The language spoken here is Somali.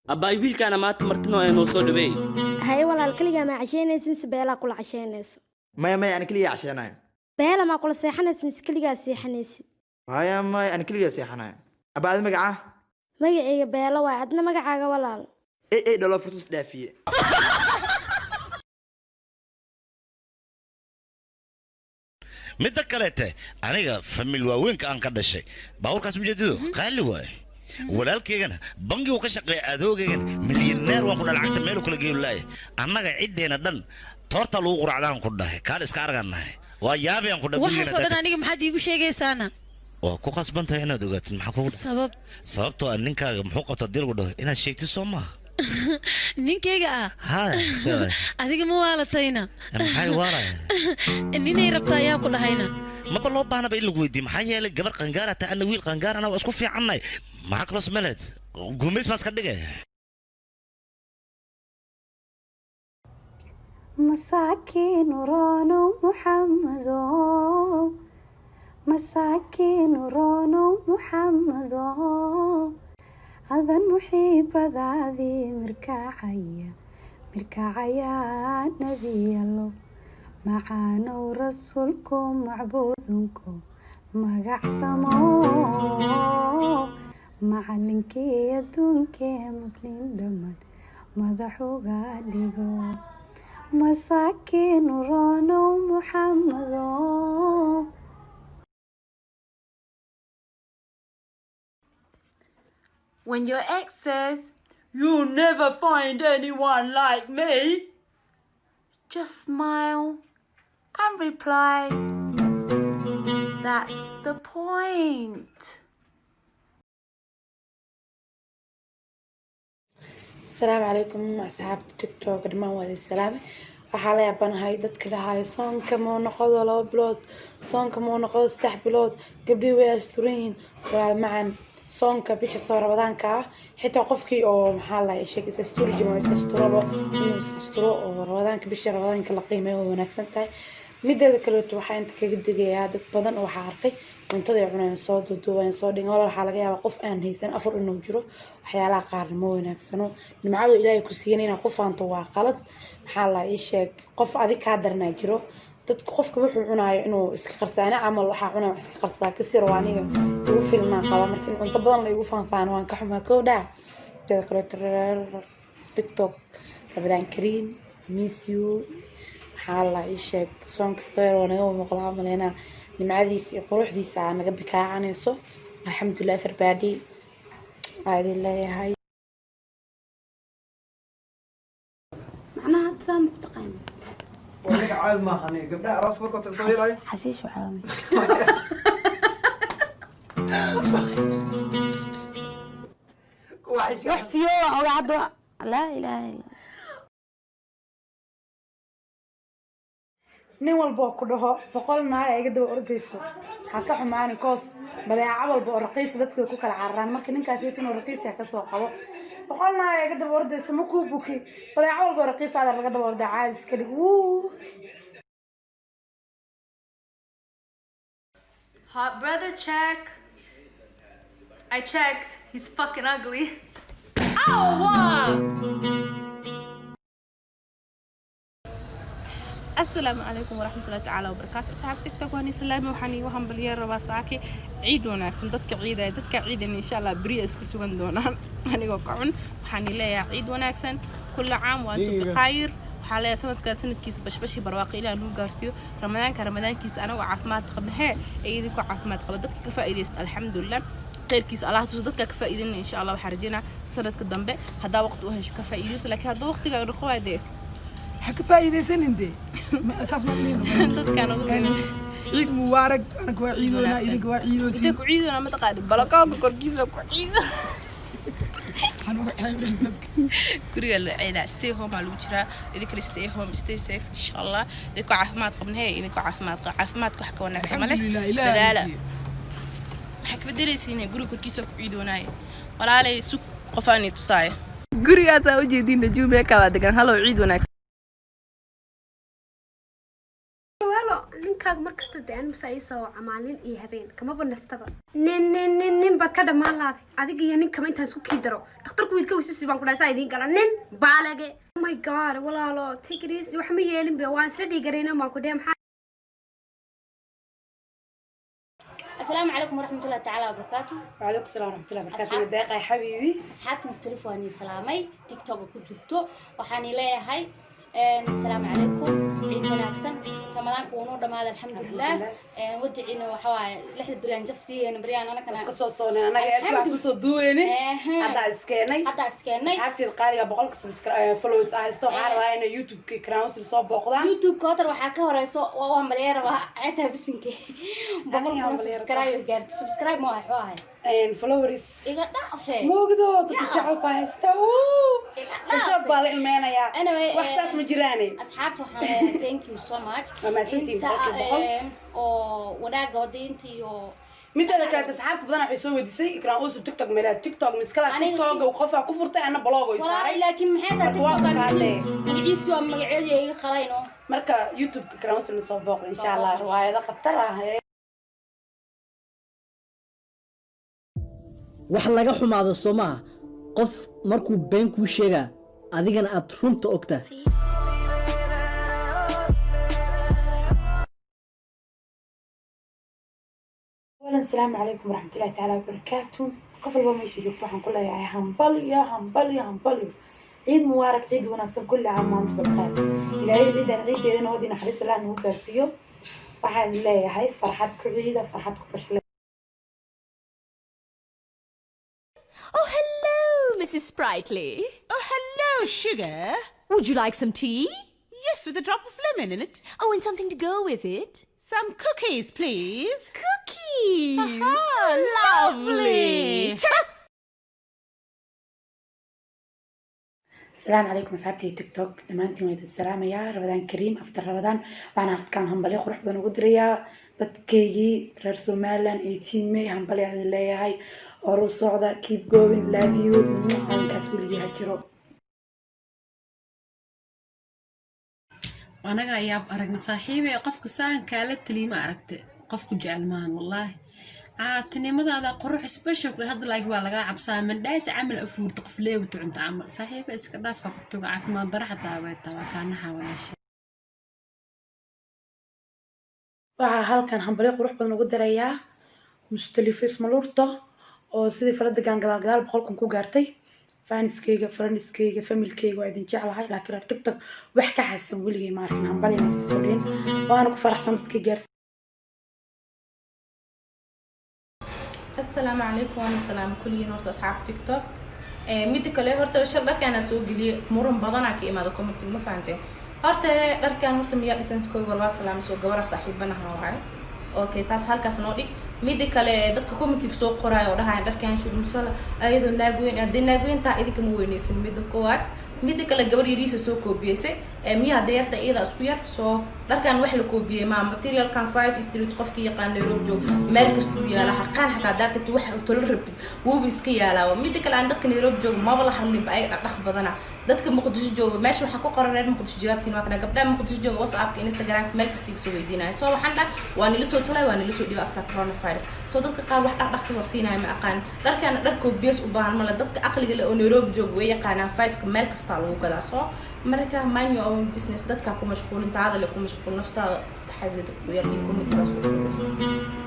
أبا يبيل كان مات مرتنا إنه صدبي. هاي والله الكلية ما عشانيس مس بيلا كل عشانيس. ما أنا كلية عشاناي. بيلا ما كل سيحنيس مس كلية سيحنيس. هاي ما أنا كلية سيحناي. أبا هذا مقعة. مقعي بيلا وعدنا مقعة ولا. إيه دولار فرص دافية. midda kaleete aniga famil waaweynka aan ka dhashay baawarkaas mujeedido qaali waay walaalkeygana bangigu ka shaqeeya adoogaygan milyaneer waan ku dhalacagta meel kala geeyo laay annaga cideena dhan toorta lagu quracdaan ku dhahay kaal iska araganahay waa yaabeen ku dhabuuyeen waxa soo dhan aniga maxaad iigu sheegaysaana waa ku qasbantahay inaad ogaatin maxaa kugu sababtoo ah ninkaaga muxuu qabtaa dilgu dhaho inaad sheegtid soo maaha ninkeyga haa sabab adiga ma waalatayna maxay waaraya ninay rabtaa ayaa ku dhahayna ma loo baahna in lagu weydiiyo maxaa yeelay gabar qangaar ah ana wiil qangaar ah waa isku fiicannay maxaa kala smeelad guumeys maas ka dhigay مساكين رونو محمدو مساكين رونو محمدو هذا المحيب ذاذي مركعيا نبي الله معانا ورسولكم معبودكم مقعسمو معلنكي يدونكي مسلم دمان مدحوغا ديغو مساكين رونو محمدو When your ex says, "You'll never find anyone like me," just smile and reply, "That's the point." السلام عليكم أصحاب تيك توك دمان وادي السلامة waxaa la yaabanahay dadka dhahay soonka ma noqdo 2 bilood soonka ma noqdo 3 bilood gabdhii way asturin walaal macaan soonka bisha soo rabadaanka xitaa qofkii oo maxaa la sheegay asturi jimay asturabo inuu asturo oo rabadaanka bisha rabadaanka la qiimeeyo wanaagsan tahay mideeda kale waxaa inta kaga digayaa dad badan oo waxa arkay cuntada ay cunayaan soo duuduubaan soo dhigay walaal waxa laga yaabaa qof aan haysan afur inuu jiro waxyaalaha qaar ma wanaagsano nimcada ilaahay ku siiyay inaa qof aanto waa qalad maxaa la sheeg qof adig ka darnaa jiro dadka qofka wuxuu cunaayo inuu iska qarsaana amal waxa cunaa iska qarsaa ka sir waaniga ugu filnaa qaba markii cunto badan la igu faanfaan waan ka xumaa kooda tada kale TikTok rabadaan kareem miss you maxaa la sheeg soon kasta oo naga muuqdaa maleena nimcadiis iyo quruxdiisa naga bikaacanayso alxamdulillah farbaadi aadi leeyahay معناها تسامح تقين وأنا عاد ما خلني قبل راس بكرة تصوير هاي حشيش وحامي روح في يوم أو عدو لا إله إلا nin walba ku dhaho boqol naag ay gadaw ordayso ha ka xumaani koos badeeca walba oo raqiis dadku ku kala cararaan marka ninkaas inuu raqiis ka soo qabo boqol naag ay gadaw ordayso ma ku buki badeeca walba oo raqiis aad laga daba ordaa caadi iska dhig Hot brother check. I checked. He's fucking ugly. Ow! Wow! السلام عليكم ورحمة الله تعالى وبركاته أصحاب تيك توك واني سلامي وحني وهم بليار رباساكي عيد وناكسن ددك عيد إن شاء الله بري اسكسوان دونان هني وقعون وحني ليا عيد وناكسن كل عام وانتم بخير وحاليا سنة كيس بشبشي برواقي إلى نو غارسيو رمضان كيس أنا وعافمات قبل هاي أيديكو عافمات قبل ددك كفائدة الحمد لله غير كيس الله تصدقك كفائدة إن شاء الله وحرجينا سنة قدام هذا وقت وهش كفائدة لكن هذا وقت قاعد نقوى ده حكي فايدة سنين ما أساس ما لينو عيد مبارك أنا كوا عيدنا إذا كوا عيدو سين إذا كوا عيدنا ما تقارب بلقاك كوركيس كوا عيد كوري العيد stay home على وجرا إذا كل stay home stay safe إن شاء الله إذا كوا عافمات قبل هاي إذا كوا عافمات كوا حكوا ناس عمله لا حكي بدري سين كوري كوركيس كوا عيدنا ولا عليه سوق قفاني تصاير كوري أسا وجه دين نجوم هيك بعد كان هلا عيد وناس sheekaaga markasta daan masa ay soo camaalin iyo habeen kama banastaba nin bad ka dhamaan laad adiga iyo nin kama intaan isku kiidaro dhakhtarku wiidka wisi baan ku dhaasay idin gala nin baalage oh my god walaalo take it easy wax ma yeelin be waan isla dhigareyna ma ku dheem السلام عليكم ورحمة الله تعالى وبركاته. وعليكم السلام ورحمة الله وبركاته. دقيقة يا حبيبي. أصحابتي مختلفة واني سلامي تيك توك وكجبتو وحاني ليا هاي السلام عليكم عيد وناكسن رمضان كونو دماد الحمد لله ودعي إنه حواي لحد بريان جفسي أنا بريان أنا كنا قصة صوني أنا أسمع بصدويني هذا إسكاني أصحابتي القارئة بقولك فلوس أهستو عارفة أنا يوتيوب كراوس الصوب بقولها يوتيوب كاتر وحكي ورئيسو وهم بليرة وعتها بسنكي بقولك سبسكرايب جارت سبسكرايب ما حواي فلوريس إيجا نافع موجودة تتشعل باهستو الصوب بالي المانا يا anyway وحساس مجراني أصحابتي وحنا thank you so much ما سنتي وناقة ودينتي متى كانت أصحابتي بدنا حيسوي ديسي كانوا أوصل تيك توك ملا تيك توك مسكلا تيك توك وقفها كفرتي أنا بلاغو يساري لكن محيطها تيك توك مقعيسو أم مقعيدي خلاينو مركا يوتيوب كانوا أوصل نصبوق إن شاء الله رواية ذا خطرها wax laga xumaado Soomaa qof markuu been ku sheega adigana aad runta ogta السلام عليكم ورحمة الله تعالى وبركاته قفل بما يشجوك waxaan ku leeyahay hambal ciid mubarak ciid wanaagsan kulli caam maanta barqaad ilaahay ciideedana wadina xariis la nagu gaarsiiyo waxaan leeyahay farxad ku ciida farxad ku bashle Oh, hello, Mrs. Sprightly. Oh, hello, sugar. Would you like some tea? Yes, with a drop of lemon in it. Oh, and something to go with it? Some cookies, please. Cookies? Ah, lovely. السلام عليكم أصحابتي تيك توك لما أنتم ويد السلام يا رمضان كريم أفتر رمضان وأنا كان هم بليغ روح بدن قدريا بدكيجي رسو مالن 18 ماي هم بليغ هذه اللي هاي أورو صعدة keep going love you أنا كاسبي لي هجرو أنا يا أرجع صاحبي قفك سان كالت لي ما عرفت قفك جعل مان والله عاتني ماذا هذا قروح سبيشل هذا لايك ولا عبسان من دايس عمل أفور تقفليه وتعنت عمل صاحبي بس كذا فقط عارف ما ضرح تابعت وكان حاول شيء halkan hambali qurux badan ugu darayaa mustalifis malurto oo sidii farada gadaal boqolkan ku gaartay faaniskeyga familkeyga waa idin jeclahay laakiin tiktok wax ka xasan weligay ma arkin hambali ma soo dheen waana ku faraxsan dadkii gaartay السلام عليكم وانا سلام كلين ورت اصحاب تيك توك ميدي كله هرت شرك انا سو غلي مرن بدنا كي ما كومنت ما فهمتين هرت دركان هرت ميا ديسنس كو وروا سلام سو غبر صاحبنا هاي اوكي تاس halkaas noo dhig mid kale dadka commentiga soo qoray oo dhahay darkaan shu musala ayadoo naagweyn adinaagweynta idinka ma weynaysan mid koowaad mid kale gabar yariisa soo koobiyay miya deerta iyada isku yar soo darkaan wax la koobiyay ma material kan 5 street qofkii yaqaan Nairobi joog meel kasto yaala harqaan xataa daadta wax uu tolo rabtid wuu iska yaalaa mid kale aan dadka Nairobi joog ma wala hadlin ba ay dhaq badana dadka Muqdisho joog meesha waxa ku qoran reer Muqdisho jawaabtiin waa kana gabdhaha Muqdisho joog WhatsApp Instagram meel kasta iga soo weydiinay soo waxaan dhaa waan ila soo talay waan ila soo dhigo after coronavirus soo dadka qaar wax dhaq ka soo siinay ma aqaan darkaan dharko bias u baahan ma dadka aqliga leh oo Nairobi joog way yaqaanaan 5 ka meel kasta lagu gadaa soo marka manyo oo business dadka ku mashquulin taada la ku mashquul naftaada taxadid ku yar iyo community soo